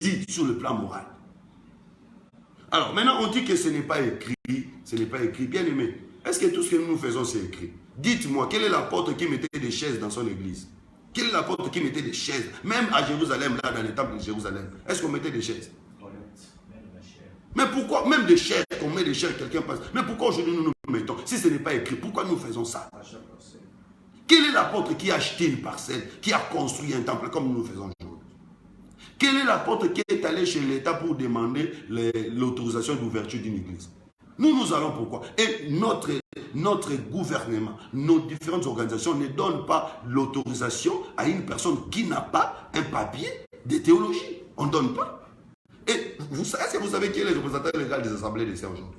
réside sur le plan moral. Alors maintenant, on dit que ce n'est pas écrit, bien aimé. Est-ce que tout ce que nous faisons, c'est écrit? Dites-moi, quel est l'apôtre qui mettait des chaises dans son église? Quel est l'apôtre qui mettait des chaises? Même à Jérusalem, là, dans les temples de Jérusalem, est-ce qu'on mettait des chaises? Mais pourquoi, même des chaises, on met des chaises, quelqu'un passe. Mais pourquoi aujourd'hui nous nous mettons? Si ce n'est pas écrit, pourquoi nous faisons ça? Quel est l'apôtre qui a acheté une parcelle, qui a construit un temple comme nous le faisons aujourd'hui? Quel est l'apôtre qui est allé chez l'État pour demander l'autorisation d'ouverture d'une église? Nous allons pourquoi? Et notre gouvernement, nos différentes organisations ne donnent pas l'autorisation à une personne qui n'a pas un papier de théologie. On ne donne pas. Et est-ce que vous savez qui est le représentant légal des assemblées des saints aujourd'hui?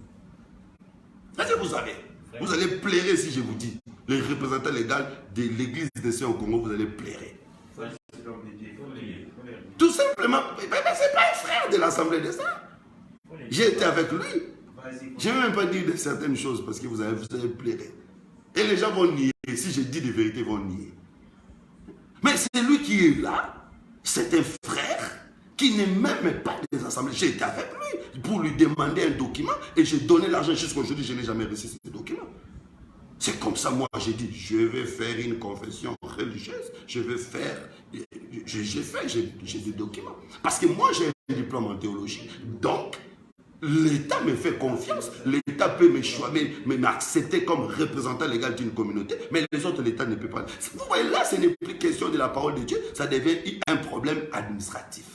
Est-ce que vous savez? Vous allez plairer si je vous dis. Le représentant légal de l'église des saints au Congo, vous allez plairer. Tout simplement, ce n'est pas un frère de l'assemblée des saints. J'ai été avec lui. Je ne vais même pas dire de certaines choses parce que vous allez plairer. Et les gens vont nier. Si je dis des vérités, ils vont nier. Mais c'est lui qui est là. C'est un frère qui n'est même pas des assemblées. J'ai été avec lui pour lui demander un document et j'ai donné l'argent jusqu'à aujourd'hui. Je n'ai jamais reçu ce document. C'est comme ça, moi, j'ai dit, je vais faire une confession religieuse. Je vais faire... J'ai des documents. Parce que moi, j'ai un diplôme en théologie. Donc, l'État me fait confiance. L'État peut m'accepter comme représentant légal d'une communauté. Mais les autres, l'État ne peut pas. Vous voyez, là, ce n'est plus question de la parole de Dieu. Ça devient un problème administratif.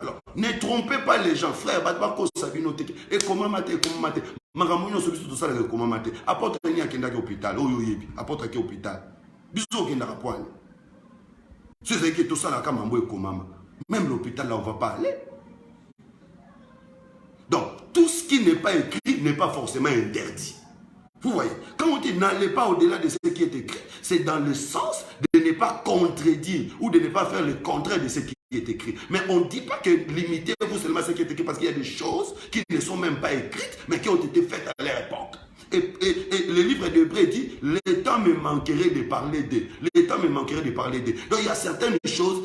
Alors, ne trompez pas les gens, frère. Et comment mater, Maramounion se tout ça comment mater. Apporte un lien qui est à l'hôpital. Apporte à l'hôpital. Bisous qui est à point. Si c'est que tout ça là, même l'hôpital là, on ne va pas aller. Donc, tout ce qui n'est pas écrit n'est pas forcément interdit. Vous voyez, quand on dit n'allez pas au-delà de ce qui est écrit, c'est dans le sens de ne pas contredire ou de ne pas faire le contraire de ce qui est écrit. Mais on ne dit pas que limitez-vous seulement à ce qui est écrit parce qu'il y a des choses qui ne sont même pas écrites, mais qui ont été faites à leur époque. Et le livre d'Hébreux dit, le temps me manquerait de parler d'eux. Le temps me manquerait de parler d'eux. Donc il y a certaines choses